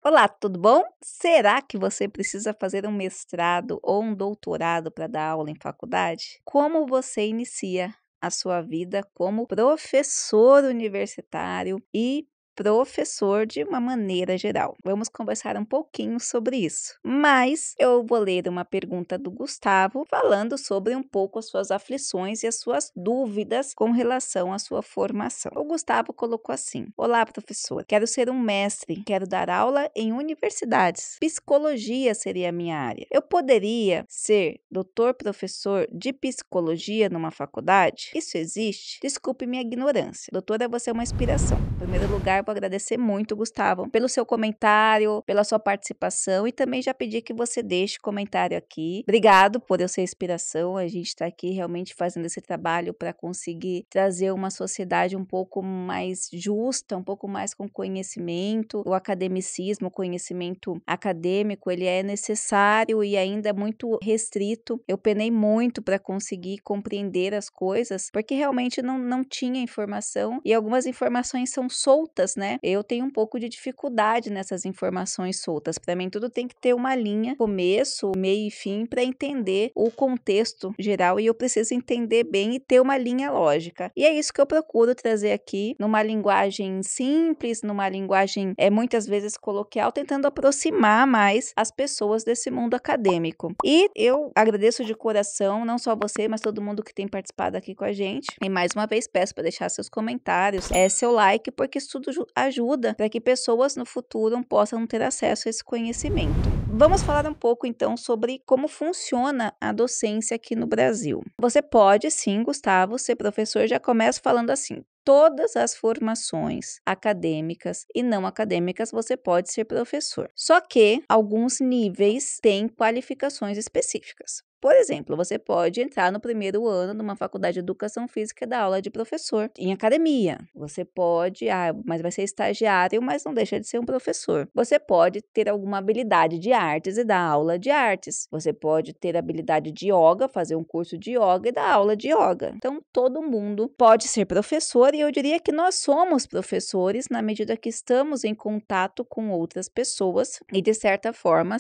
Olá, tudo bom? Será que você precisa fazer um mestrado ou um doutorado para dar aula em faculdade? Como você inicia a sua vida como professor universitário e professor de uma maneira geral? Vamos conversar um pouquinho sobre isso. Mas eu vou ler uma pergunta do Gustavo falando sobre um pouco as suas aflições e as suas dúvidas com relação à sua formação. O Gustavo colocou assim: Olá, professor. Quero ser um mestre, quero dar aula em universidades. Psicologia seria a minha área. Eu poderia ser doutor professor de psicologia numa faculdade? Isso existe? Desculpe minha ignorância. Doutora, você é uma inspiração. Em primeiro lugar, vou agradecer muito, Gustavo, pelo seu comentário, pela sua participação e também já pedi que você deixe comentário aqui. Obrigado por eu ser inspiração. A gente está aqui realmente fazendo esse trabalho para conseguir trazer uma sociedade um pouco mais justa, um pouco mais com conhecimento. O academicismo, o conhecimento acadêmico, ele é necessário e ainda muito restrito. Eu penei muito para conseguir compreender as coisas, porque realmente não tinha informação e algumas informações são soltas, né? Eu tenho um pouco de dificuldade nessas informações soltas. Para mim, tudo tem que ter uma linha, começo, meio e fim, para entender o contexto geral e eu preciso entender bem e ter uma linha lógica. E é isso que eu procuro trazer aqui, numa linguagem simples, numa linguagem muitas vezes coloquial, tentando aproximar mais as pessoas desse mundo acadêmico. E eu agradeço de coração, não só você, mas todo mundo que tem participado aqui com a gente. E mais uma vez peço para deixar seus comentários, seu like, porque isso tudo ajuda para que pessoas no futuro possam ter acesso a esse conhecimento. Vamos falar um pouco então sobre como funciona a docência aqui no Brasil. Você pode sim, Gustavo, ser professor. Já começo falando assim: todas as formações acadêmicas e não acadêmicas você pode ser professor. Só que alguns níveis têm qualificações específicas. Por exemplo, você pode entrar no primeiro ano numa faculdade de educação física e dar aula de professor em academia. Você pode, mas vai ser estagiário, mas não deixa de ser um professor. Você pode ter alguma habilidade de artes e dar aula de artes. Você pode ter habilidade de yoga, fazer um curso de yoga e dar aula de yoga. Então, todo mundo pode ser professor e eu diria que nós somos professores na medida que estamos em contato com outras pessoas e, de certa forma,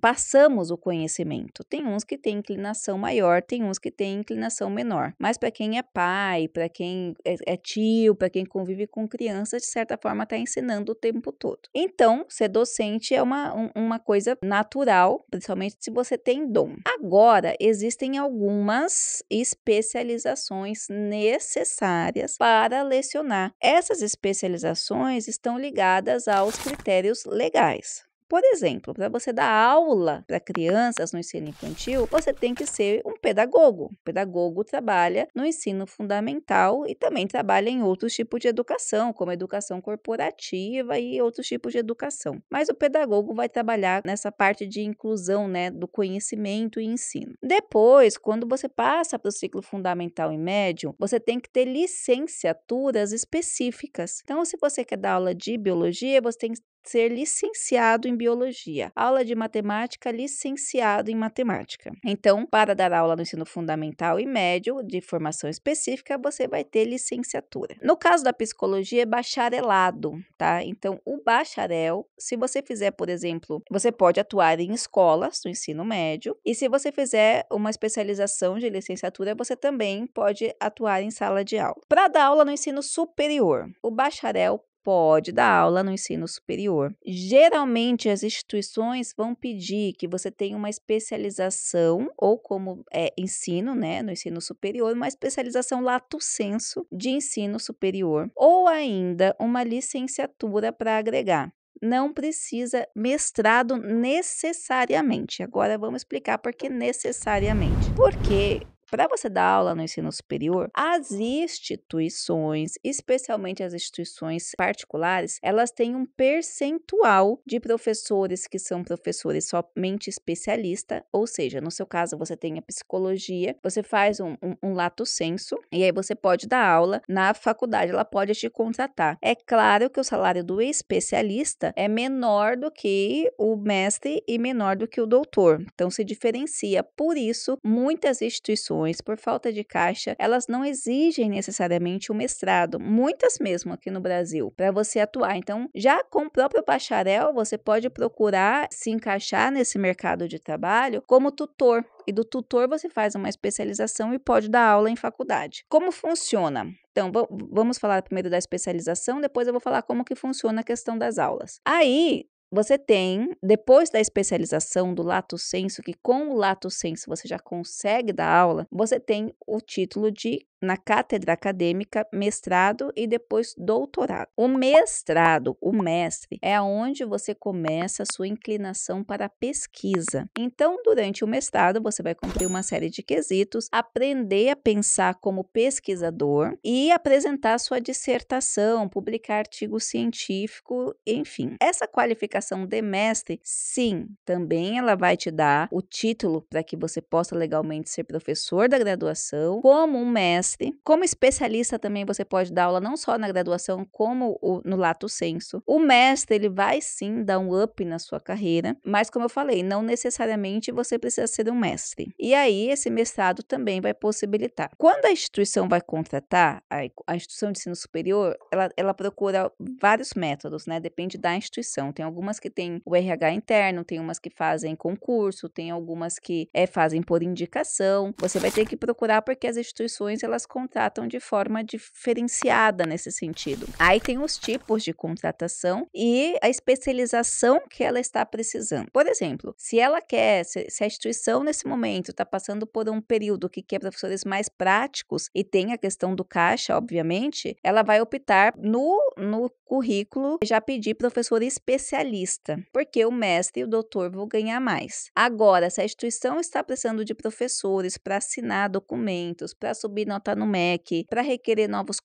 passamos o conhecimento. Tem uns que têm inclinação maior, tem uns que têm inclinação menor. Mas para quem é pai, para quem é tio, para quem convive com crianças, de certa forma está ensinando o tempo todo. Então, ser docente é uma coisa natural, principalmente se você tem dom. Agora, existem algumas especializações necessárias para lecionar. Essas especializações estão ligadas aos critérios legais. Por exemplo, para você dar aula para crianças no ensino infantil, você tem que ser um pedagogo. O pedagogo trabalha no ensino fundamental e também trabalha em outros tipos de educação, como educação corporativa e outros tipos de educação. Mas o pedagogo vai trabalhar nessa parte de inclusão, né, do conhecimento e ensino. Depois, quando você passa para o ciclo fundamental e médio, você tem que ter licenciaturas específicas. Então, se você quer dar aula de biologia, você tem que ser licenciado em biologia. Aula de matemática, licenciado em matemática. Então, para dar aula no ensino fundamental e médio, de formação específica, você vai ter licenciatura. No caso da psicologia, é bacharelado, tá? Então, o bacharel, se você fizer, por exemplo, você pode atuar em escolas do ensino médio, e se você fizer uma especialização de licenciatura, você também pode atuar em sala de aula. Para dar aula no ensino superior, o bacharel pode dar aula no ensino superior. Geralmente, as instituições vão pedir que você tenha uma especialização, ou como ensino, né, no ensino superior, uma especialização lato sensu de ensino superior, ou ainda uma licenciatura para agregar. Não precisa mestrado necessariamente. Agora vamos explicar por que necessariamente. Porque para você dar aula no ensino superior, as instituições, especialmente as instituições particulares, elas têm um percentual de professores que são professores somente especialista, ou seja, no seu caso você tem a psicologia, você faz um lato sensu e aí você pode dar aula na faculdade, ela pode te contratar. É claro que o salário do especialista é menor do que o mestre e menor do que o doutor, então se diferencia. Por isso, muitas instituições instituições, por falta de caixa, elas não exigem necessariamente o mestrado, muitas mesmo aqui no Brasil, para você atuar. Então, já com o próprio bacharel, você pode procurar se encaixar nesse mercado de trabalho como tutor. E do tutor você faz uma especialização e pode dar aula em faculdade. Como funciona? Então, vamos falar primeiro da especialização, depois eu vou falar como que funciona a questão das aulas. Aí, você tem, depois da especialização do lato sensu, que com o lato sensu você já consegue dar aula, você tem o título de, na cátedra acadêmica, mestrado e depois doutorado. O mestrado, o mestre, é onde você começa a sua inclinação para a pesquisa. Então, durante o mestrado, você vai cumprir uma série de quesitos, aprender a pensar como pesquisador e apresentar sua dissertação, publicar artigo científico, enfim. Essa qualificação de mestre, sim, também ela vai te dar o título para que você possa legalmente ser professor da graduação, como um mestre. Como especialista também você pode dar aula não só na graduação, como no lato sensu. O mestre, ele vai sim dar um up na sua carreira, mas como eu falei, não necessariamente você precisa ser um mestre. E aí, esse mestrado também vai possibilitar. Quando a instituição vai contratar, a instituição de ensino superior, ela procura vários métodos, né? Depende da instituição. Tem algumas que têm o RH interno, tem umas que fazem concurso, tem algumas que fazem por indicação. Você vai ter que procurar porque as instituições, elas contratam de forma diferenciada nesse sentido. Aí tem os tipos de contratação e a especialização que ela está precisando. Por exemplo, se a instituição nesse momento está passando por um período que quer professores mais práticos e tem a questão do caixa, obviamente, ela vai optar no currículo já pedir professor especialista, porque o mestre e o doutor vão ganhar mais. Agora, se a instituição está precisando de professores para assinar documentos, para subir nota no MEC, para requerer novos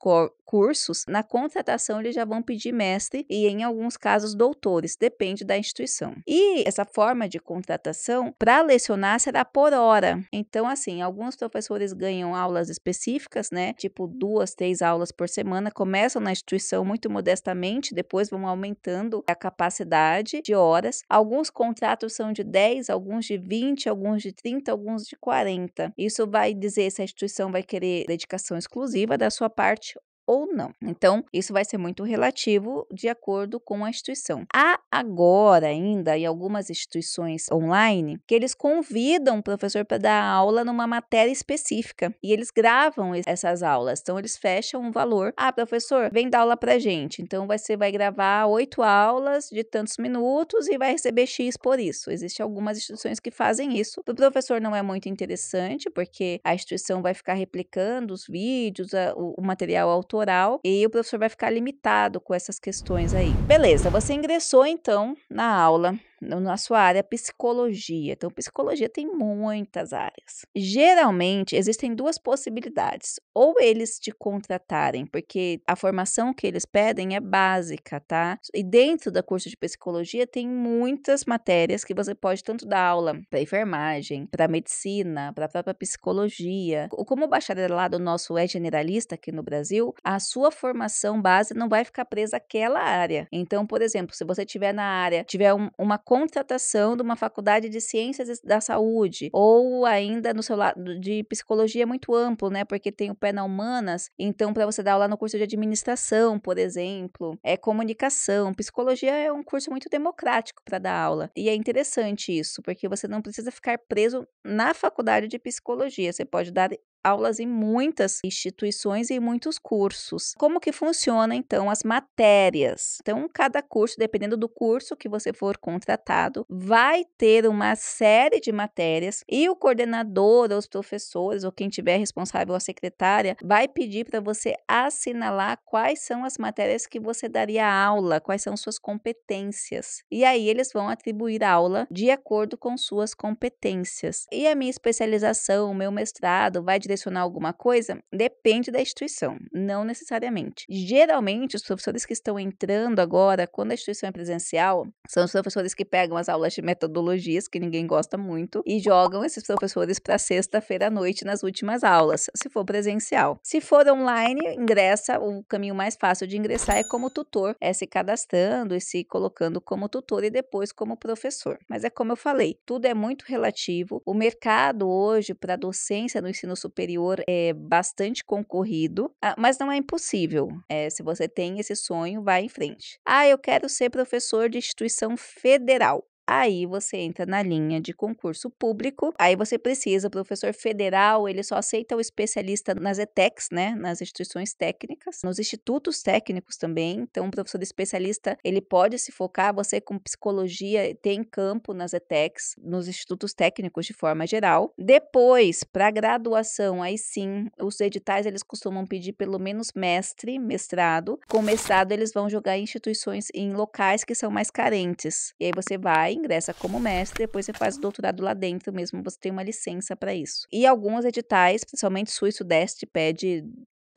cursos, na contratação eles já vão pedir mestre e, em alguns casos, doutores, depende da instituição. E essa forma de contratação, para lecionar, será por hora. Então, assim, alguns professores ganham aulas específicas, né? Tipo 2, 3 aulas por semana, começam na instituição muito modestamente, depois vão aumentando a capacidade de horas. Alguns contratos são de 10, alguns de 20, alguns de 30, alguns de 40. Isso vai dizer se a instituição vai querer dedicação exclusiva da sua parte ou não. Então, isso vai ser muito relativo de acordo com a instituição. Há agora ainda, em algumas instituições online, que eles convidam o professor para dar aula numa matéria específica e eles gravam essas aulas. Então, eles fecham um valor. Ah, professor, vem dar aula pra gente. Então, você vai gravar 8 aulas de tantos minutos e vai receber X por isso. Existem algumas instituições que fazem isso. Para o professor não é muito interessante, porque a instituição vai ficar replicando os vídeos, o material autoral, e o professor vai ficar limitado com essas questões aí. Beleza, você ingressou então na aula, na sua área psicologia. Então, psicologia tem muitas áreas. Geralmente, existem 2 possibilidades. Ou eles te contratarem, porque a formação que eles pedem é básica, tá? E dentro do curso de psicologia tem muitas matérias que você pode tanto dar aula para enfermagem, para medicina, para a própria psicologia. Como o bacharelado nosso é generalista aqui no Brasil, a sua formação base não vai ficar presa àquela área. Então, por exemplo, se você tiver na área, tiver uma contratação de uma faculdade de ciências da saúde, ou ainda no seu lado de psicologia muito amplo, né? Porque tem o pé na humanas, então para você dar aula no curso de administração, por exemplo, comunicação, psicologia é um curso muito democrático para dar aula. E é interessante isso, porque você não precisa ficar preso na faculdade de psicologia, você pode dar aulas em muitas instituições e em muitos cursos. Como que funciona, então, as matérias? Então, cada curso, dependendo do curso que você for contratado, vai ter uma série de matérias e o coordenador, ou os professores, ou quem tiver responsável, a secretária, vai pedir para você assinalar quais são as matérias que você daria aula, quais são suas competências. E aí, eles vão atribuir aula de acordo com suas competências. E a minha especialização, o meu mestrado, vai direcionar direcionar alguma coisa, depende da instituição, não necessariamente. Geralmente, os professores que estão entrando agora, quando a instituição é presencial, são os professores que pegam as aulas de metodologias, que ninguém gosta muito, e jogam esses professores para sexta-feira à noite nas últimas aulas, se for presencial. Se for online, ingressa, o caminho mais fácil de ingressar é como tutor, é se cadastrando e se colocando como tutor e depois como professor. Mas é como eu falei, tudo é muito relativo. O mercado hoje para docência no ensino superior é bastante concorrido, mas não é impossível. Se você tem esse sonho, vai em frente. Eu quero ser professor de instituição federal. Aí você entra na linha de concurso público, aí você precisa, o professor federal, ele só aceita o especialista nas ETECs, né, nas instituições técnicas, nos institutos técnicos também, então o professor especialista, ele pode se focar, você com psicologia tem campo nas ETECs, nos institutos técnicos de forma geral. Depois, para graduação, aí sim, os editais, eles costumam pedir pelo menos mestrado, com mestrado eles vão jogar em instituições, em locais que são mais carentes, e aí você vai, ingressa como mestre, depois você faz o doutorado lá dentro mesmo, você tem uma licença para isso. E alguns editais, principalmente Sul e Sudeste, pede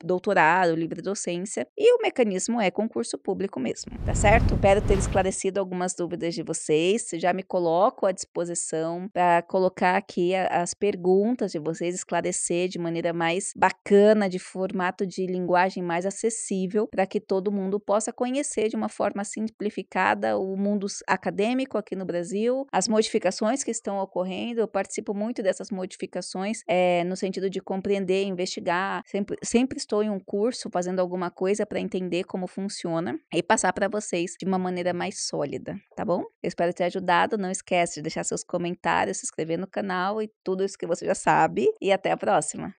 doutorado, livre docência, e o mecanismo é concurso público mesmo, tá certo? Espero ter esclarecido algumas dúvidas de vocês, já me coloco à disposição para colocar aqui as perguntas de vocês, esclarecer de maneira mais bacana, de formato de linguagem mais acessível, para que todo mundo possa conhecer de uma forma simplificada o mundo acadêmico aqui no Brasil, as modificações que estão ocorrendo. Eu participo muito dessas modificações no sentido de compreender, investigar, sempre estou em um curso fazendo alguma coisa para entender como funciona e passar para vocês de uma maneira mais sólida, tá bom? Eu espero ter ajudado, não esquece de deixar seus comentários, se inscrever no canal e tudo isso que você já sabe, e até a próxima!